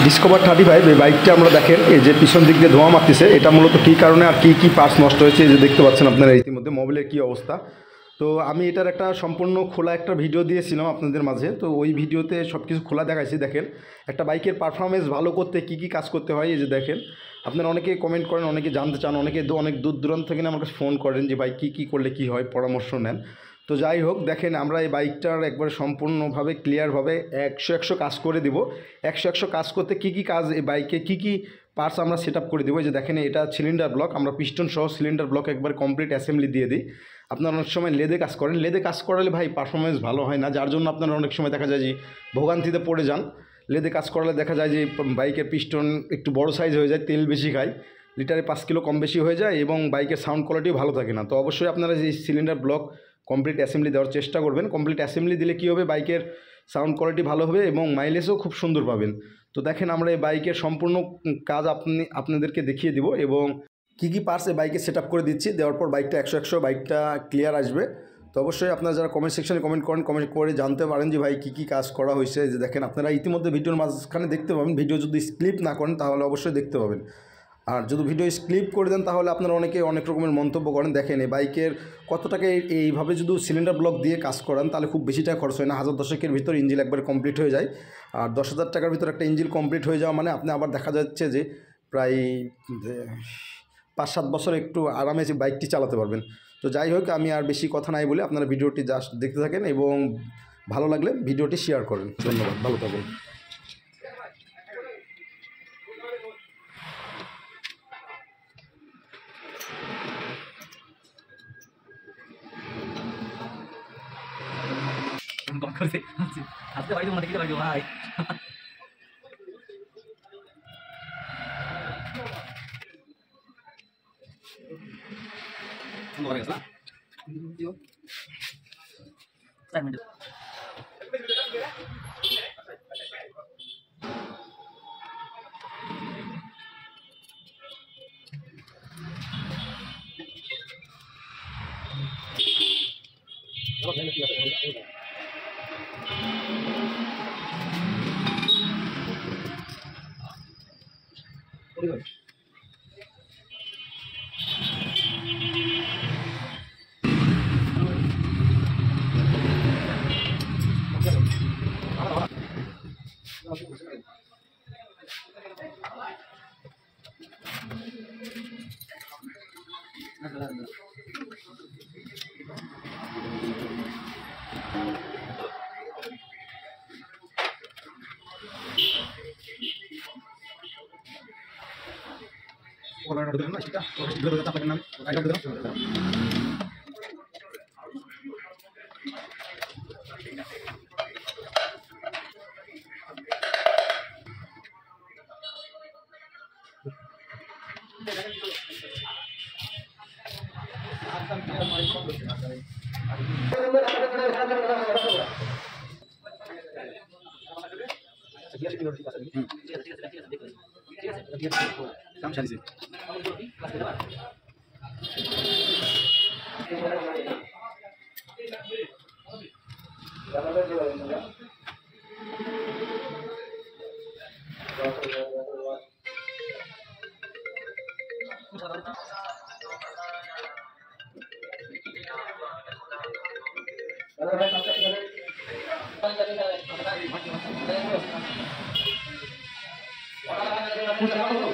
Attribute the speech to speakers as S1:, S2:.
S1: Discover 35 এই বাইকটা আমরা দেখেন এই যে পিছন দিক দিয়ে ধোঁয়া মারতেছে, এটা মূলত কী কারণে আর কী পার্টস নষ্ট হয়েছে এই যে দেখতে পাচ্ছেন আপনারা ইতিমধ্যে মোবিলের কী অবস্থা। তো আমি এটার একটা সম্পূর্ণ খোলা একটা ভিডিও দিয়েছিলাম আপনাদের মাঝে, তো ওই ভিডিওতে সব কিছু খোলা দেখাইছি। দেখেন একটা বাইকের পারফরমেন্স ভালো করতে কী কাজ করতে হয় এই যে দেখেন। আপনারা অনেকে কমেন্ট করেন, অনেকে জানতে চান, অনেকে অনেক দূর দূরান্ত থেকে আমার কাছে ফোন করেন যে ভাই কী করলে কী হয়, পরামর্শ নেন। তো যাই হোক, দেখেন আমরা এই বাইকটার একবারে সম্পূর্ণভাবে ক্লিয়ারভাবে 100 কাজ করে দিব। 100 কাজ করতে কী কাজ এই বাইকে কী পার্টস আমরা সেট আপ করে দেবো। যে দেখেন এটা সিলিন্ডার ব্লক, আমরা পিস্টন সহ সিলিন্ডার ব্লক একবার কমপ্লিট অ্যাসেম্বলি দিয়ে দিই। আপনারা অনেক সময় লেদে কাজ করেন, লেদে কাজ করালে ভাই পারফরমেন্স ভালো হয় না, যার জন্য আপনারা অনেক সময় দেখা যায় যে ভোগান্তিতে পড়ে যান। লেদে কাজ করালে দেখা যায় যে বাইকের পিস্টন একটু বড় সাইজ হয়ে যায়, তেল বেশি খায়, লিটারে 5 কিলো কম বেশি হয়ে যায় এবং বাইকের সাউন্ড কোয়ালিটিও ভালো থাকে না। তো অবশ্যই আপনারা যে সিলিন্ডার ব্লক কমপ্লিট অ্যাসেম্বলি দেওয়ার চেষ্টা করবেন। কমপ্লিট অ্যাসেম্বলি দিলে কী হবে, বাইকের সাউন্ড কোয়ালিটি ভালো হবে এবং মাইলেজও খুব সুন্দর পাবেন। তো দেখেন আমরা এই বাইকের সম্পূর্ণ কাজ আপনাদেরকে দেখিয়ে দিব এবং কী পার্টস এই বাইকে সেট আপ করে দিচ্ছি। দেওয়ার পর বাইকটা 100 বাইকটা ক্লিয়ার আসবে। তো অবশ্যই আপনারা যারা কমেন্ট সেকশনে কমেন্ট করেন, কমেন্ট করে জানতে পারেন যে ভাই কী কাজ করা হয়েছে। যে দেখেন আপনারা ইতিমধ্যে ভিডিওর মাঝখানে দেখতে পাবেন, ভিডিও যদি স্কিপ না করেন তাহলে অবশ্যই দেখতে পাবেন। আর যদি ভিডিও স্কিপ করে দেন তাহলে আপনারা অনেকে অনেক রকমের মন্তব্য করেন। দেখেন এই বাইকের কত টাকা এইভাবে যদি সিলিন্ডার ব্লক দিয়ে কাজ করান তাহলে খুব বেশি টাকা খরচ হয় না, 1000-1000 ভিতর ইঞ্জিন একবার কমপ্লিট হয়ে যায়। আর 10,000 টাকার ভিতর একটা ইঞ্জিন কমপ্লিট হয়ে যাওয়া মানে আপনি আবার দেখা যাচ্ছে যে প্রায় 5-7 বছর একটু আরামে যে বাইকটি চালাতে পারবেন। তো যাই হোক, আমি আর বেশি কথা নাই বলে আপনারা ভিডিওটি জাস্ট দেখতে থাকেন এবং ভালো লাগলে ভিডিওটি শেয়ার করেন। ধন্যবাদ, ভালো থাকুন।
S2: হাতে বাড়ি মনে দিতে পারি ভাই।
S3: Puxa,